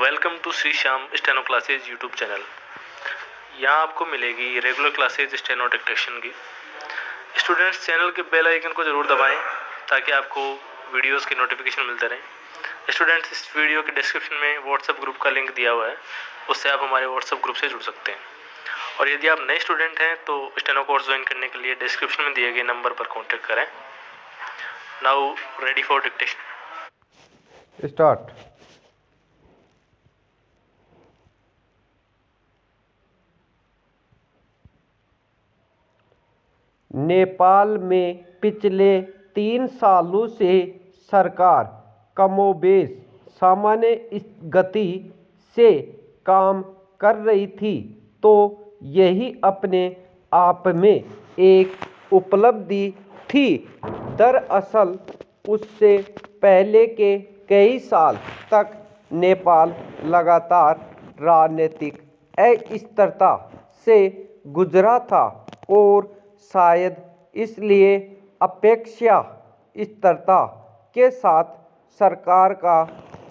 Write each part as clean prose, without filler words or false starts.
Welcome to Shri Shyam steno classes YouTube channel. यहाँ आपको मिलेगी रेगुलर क्लासेज स्टेनो डिक्टेशन की। स्टूडेंट्स, चैनल के बेल आइकन को ज़रूर दबाएं ताकि आपको वीडियोस के नोटिफिकेशन मिलते रहें। स्टूडेंट्स, इस वीडियो के डिस्क्रिप्शन में व्हाट्सएप ग्रुप का लिंक दिया हुआ है, उससे आप हमारे व्हाट्सएप ग्रुप से जुड़ सकते हैं। और यदि आप नए स्टूडेंट हैं तो स्टेनो कोर्स ज्वाइन करने के लिए डिस्क्रिप्शन में दिए गए नंबर पर कॉन्टेक्ट करें। Now ready for dictation. Start. Nepal में पिछले 3 सालों से सरकार कमोबेश सामान्य गति से काम कर रही थी, तो यही अपने आप में एक उपलब्धि थी। दरअसल उससे पहले के कई साल तक नेपाल लगातार राजनीतिक अस्थिरता से गुजरा था और शायद इसलिए अपेक्षा स्थिरता के साथ सरकार का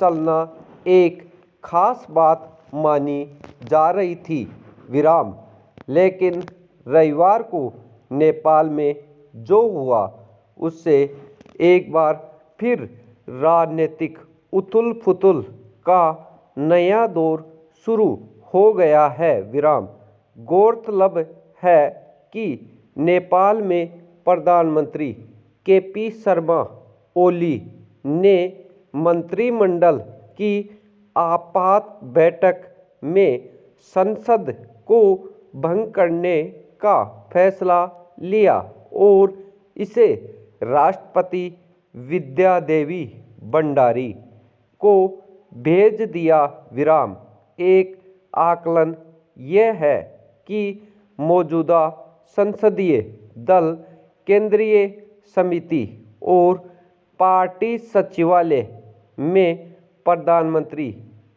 चलना एक खास बात मानी जा रही थी। लेकिन रविवार को नेपाल में जो हुआ उससे एक बार फिर राजनीतिक उथल-पुथल का नया दौर शुरू हो गया है। गौरतलब है कि नेपाल में प्रधानमंत्री के.पी. शर्मा ओली ने मंत्रिमंडल की आपात बैठक में संसद को भंग करने का फैसला लिया और इसे राष्ट्रपति विद्यादेवी भंडारी को भेज दिया। एक आकलन यह है कि मौजूदा संसदीय दल, केंद्रीय समिति और पार्टी सचिवालय में प्रधानमंत्री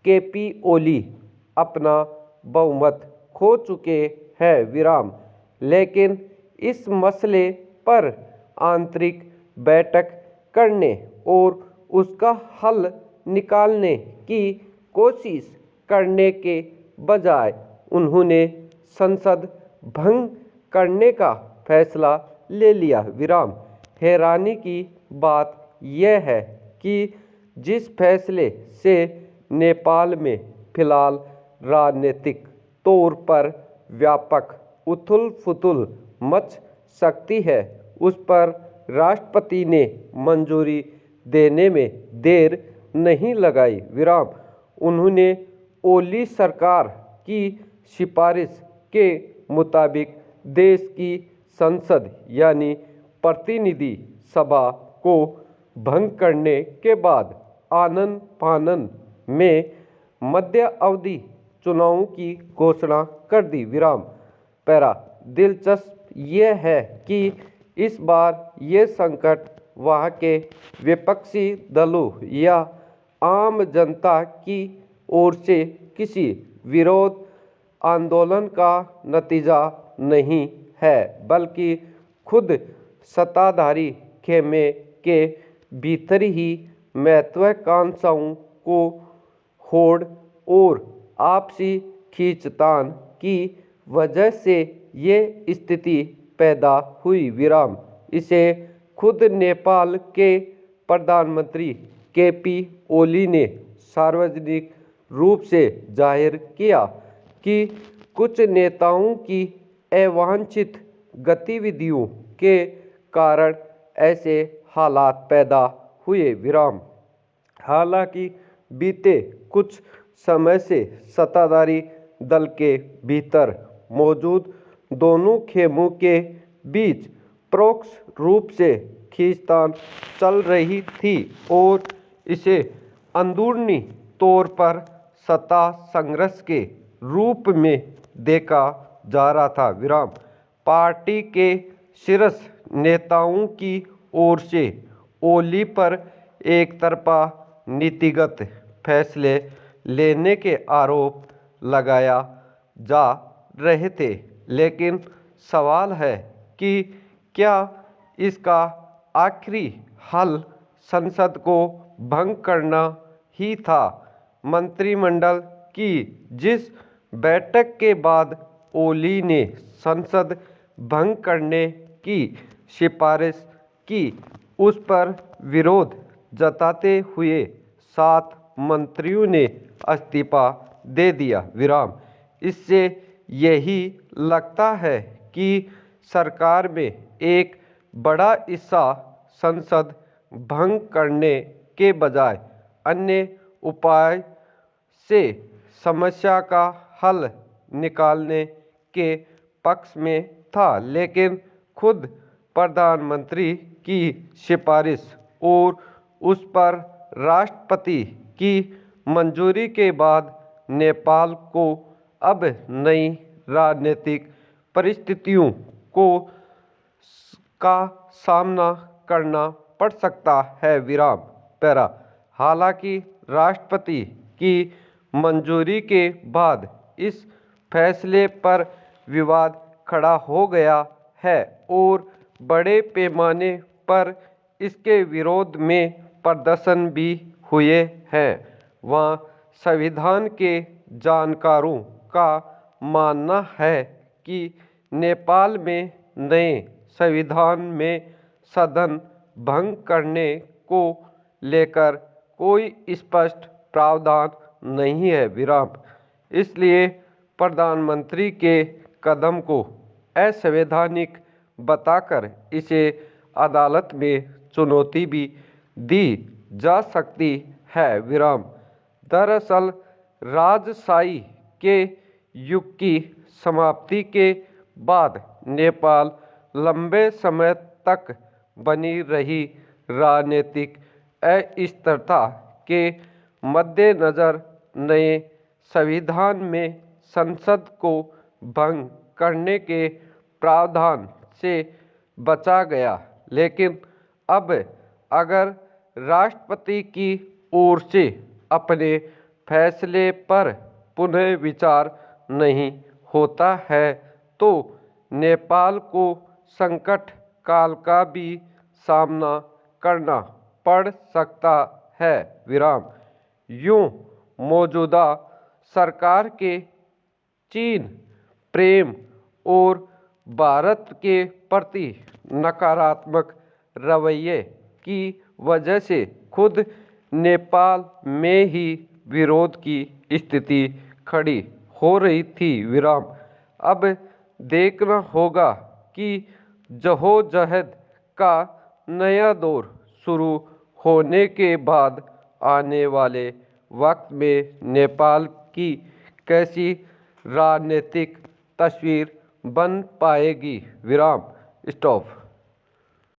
के.पी. ओली अपना बहुमत खो चुके हैं। लेकिन इस मसले पर आंतरिक बैठक करने और उसका हल निकालने की कोशिश करने के बजाय उन्होंने संसद भंग करने का फैसला ले लिया। हैरानी की बात यह है कि जिस फैसले से नेपाल में फिलहाल राजनीतिक तौर पर व्यापक उथल-पुथल मच सकती है, उस पर राष्ट्रपति ने मंजूरी देने में देर नहीं लगाई। उन्होंने ओली सरकार की सिफारिश के मुताबिक देश की संसद यानी प्रतिनिधि सभा को भंग करने के बाद आनन-फानन में मध्य अवधि चुनावों की घोषणा कर दी। दिलचस्प यह है कि इस बार ये संकट वहाँ के विपक्षी दलों या आम जनता की ओर से किसी विरोध आंदोलन का नतीजा नहीं है, बल्कि खुद सत्ताधारी खेमे के भीतर ही महत्वाकांक्षाओं को होड़ और आपसी खींचतान की वजह से ये स्थिति पैदा हुई। इसे खुद नेपाल के प्रधानमंत्री के.पी. ओली ने सार्वजनिक रूप से जाहिर किया कि कुछ नेताओं की अवांछित गतिविधियों के कारण ऐसे हालात पैदा हुए। हालांकि बीते कुछ समय से सत्ताधारी दल के भीतर मौजूद दोनों खेमों के बीच परोक्ष रूप से खींचतान चल रही थी और इसे अंदरूनी तौर पर सत्ता संघर्ष के रूप में देखा जा रहा था। पार्टी के शीर्ष नेताओं की ओर से ओली पर एक तरफा नीतिगत फैसले लेने के आरोप लगाया जा रहे थे, लेकिन सवाल है कि क्या इसका आखिरी हल संसद को भंग करना ही था मंत्रिमंडल की जिस बैठक के बाद ओली ने संसद भंग करने की सिफारिश की, उस पर विरोध जताते हुए 7 मंत्रियों ने इस्तीफा दे दिया। इससे यही लगता है कि सरकार में एक बड़ा हिस्सा संसद भंग करने के बजाय अन्य उपाय से समस्या का हल निकालने के पक्ष में था, लेकिन खुद प्रधानमंत्री की सिफारिश और उस पर राष्ट्रपति की मंजूरी के बाद नेपाल को अब नई राजनीतिक परिस्थितियों का सामना करना पड़ सकता है। पैरा हालांकि राष्ट्रपति की मंजूरी के बाद इस फैसले पर विवाद खड़ा हो गया है और बड़े पैमाने पर इसके विरोध में प्रदर्शन भी हुए हैं। वहाँ संविधान के जानकारों का मानना है कि नेपाल में नए संविधान में सदन भंग करने को लेकर कोई स्पष्ट प्रावधान नहीं है। इसलिए प्रधानमंत्री के कदम को असंवैधानिक बताकर इसे अदालत में चुनौती भी दी जा सकती है। दरअसल राजशाही के युग की समाप्ति के बाद नेपाल लंबे समय तक बनी रही राजनीतिक अस्थिरता के मद्देनज़र नए संविधान में संसद को भंग करने के प्रावधान से बचा गया, लेकिन अब अगर राष्ट्रपति की ओर से अपने फैसले पर पुनः विचार नहीं होता है तो नेपाल को संकट काल का भी सामना करना पड़ सकता है। यूं मौजूदा सरकार के चीन प्रेम और भारत के प्रति नकारात्मक रवैये की वजह से खुद नेपाल में ही विरोध की स्थिति खड़ी हो रही थी। अब देखना होगा कि जद्दोजहद का नया दौर शुरू होने के बाद आने वाले वक्त में नेपाल की कैसी राजनीतिक तस्वीर बन पाएगी। स्टॉप।